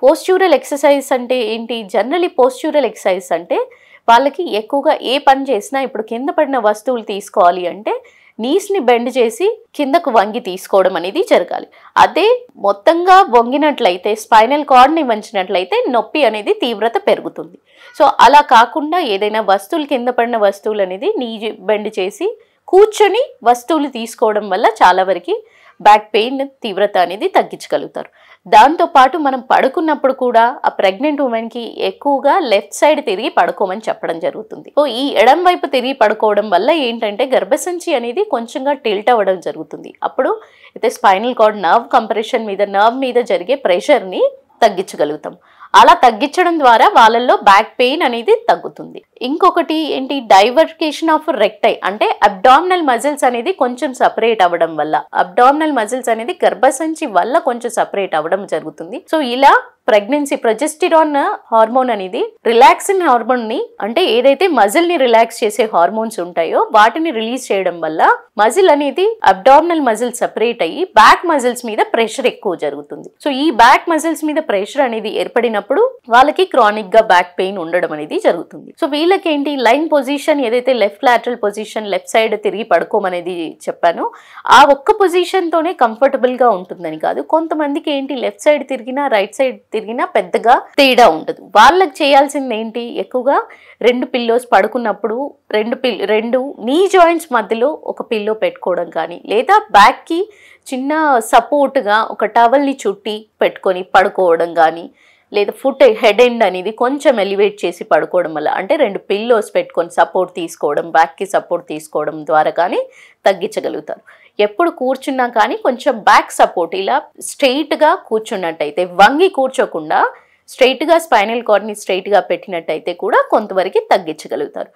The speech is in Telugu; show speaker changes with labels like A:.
A: పోస్చ్యూరల్ ఎక్సర్సైజ్ అంటే ఏంటి? జనరల్లీ పోస్చ్యూరల్ ఎక్సర్సైజ్ అంటే వాళ్ళకి ఎక్కువగా ఏ పని చేసినా ఇప్పుడు కింద పడిన వస్తువులు తీసుకోవాలి అంటే నీస్ని బెండ్ చేసి కిందకు వంగి తీసుకోవడం అనేది జరగాలి. అదే మొత్తంగా వంగినట్లయితే స్పైనల్ కార్డ్ని వంచినట్లయితే నొప్పి అనేది తీవ్రత పెరుగుతుంది. సో అలా కాకుండా ఏదైనా వస్తువులు కింద పడిన వస్తువులు అనేది నీ బెండ్ చేసి కూర్చొని వస్తువులు తీసుకోవడం వల్ల చాలా వరకు బ్యాక్ పెయిన్ తీవ్రత అనేది తగ్గించగలుగుతారు. దాంతోపాటు మనం పడుకున్నప్పుడు కూడా ఆ ప్రెగ్నెంట్ ఉమెన్కి ఎక్కువగా లెఫ్ట్ సైడ్ తిరిగి పడుకోమని చెప్పడం జరుగుతుంది. సో ఈ ఎడం వైపు తిరిగి పడుకోవడం వల్ల ఏంటంటే గర్భసంచి అనేది కొంచెంగా టిల్ట్ అవ్వడం జరుగుతుంది. అప్పుడు అయితే స్పైనల్ కార్డ్ నర్వ్ మీద జరిగే ప్రెషర్ని తగ్గించగలుగుతాం. అలా తగ్గించడం ద్వారా వాళ్ళల్లో బ్యాక్ పెయిన్ అనేది తగ్గుతుంది. ఇంకొకటి ఏంటి? డైవర్కేషన్ ఆఫ్ రెక్టై అంటే అబ్డామినల్ మజిల్స్ అనేది కొంచెం సపరేట్ అవ్వడం వల్ల, అబ్డామినల్ మజిల్స్ అనేది గర్భసంచి వల్ల కొంచెం సపరేట్ అవ్వడం జరుగుతుంది. సో ఇలా ప్రెగ్నెన్సీ ప్రొజెస్టిరాన్ హార్మోన్ అనేది రిలాక్సింగ్ హార్మోన్ ని అంటే ఏదైతే మజిల్ ని రిలాక్స్ చేసే హార్మోన్స్ ఉంటాయో వాటిని రిలీజ్ చేయడం వల్ల మజిల్ అనేది అబ్డామినల్ మజిల్ సెపరేట్ అయ్యి బ్యాక్ మజిల్స్ మీద ప్రెషర్ ఎక్కువ జరుగుతుంది. సో ఈ బ్యాక్ మజిల్స్ మీద ప్రెషర్ అనేది ఏర్పడినప్పుడు వాళ్ళకి క్రానిక్ గా బ్యాక్ పెయిన్ ఉండడం అనేది జరుగుతుంది. సో వీళ్ళకి ఏంటి? లైన్ పొజిషన్ ఏదైతే left lateral position left side తిరిగి పడుకోమనేది చెప్పానో ఆ ఒక్క పొజిషన్ తోనే కంఫర్టబుల్ గా ఉంటుందని కాదు. కొంతమందికి ఏంటి? లెఫ్ట్ సైడ్ తిరిగినా రైట్ సైడ్ తిరిగినా పెద్దగా తేడా ఉండదు. వాళ్ళకి చేయాల్సింది ఏంటి? ఎక్కువగా 2 పిల్లోస్ పడుకున్నప్పుడు రెండు నీ జాయింట్స్ మధ్యలో ఒక పిల్లో పెట్టుకోవడం కానీ లేదా బ్యాక్ కి చిన్న సపోర్ట్ గా ఒక టవల్ ని చుట్టి పెట్టుకొని పడుకోవడం కానీ లేదా ఫుట్ హెడ్ ఎండ్ అనేది కొంచెం ఎలివేట్ చేసి పడుకోవడం వల్ల అంటే 2 పిల్లోస్ పెట్టుకొని సపోర్ట్ తీసుకోవడం బ్యాక్ కి సపోర్ట్ తీసుకోవడం ద్వారా కానీ తగ్గించగలుగుతారు. ఎప్పుడు కూర్చున్నా కానీ కొంచెం బ్యాక్ సపోర్ట్ ఇలా స్ట్రెయిట్ గా కూర్చున్నట్టయితే వంగి కూర్చోకుండా స్ట్రెయిట్ గా స్పైనల్ కార్డ్ ని స్ట్రెయిట్ గా పెట్టినట్టయితే కూడా కొంతవరకు తగ్గించగలుగుతారు.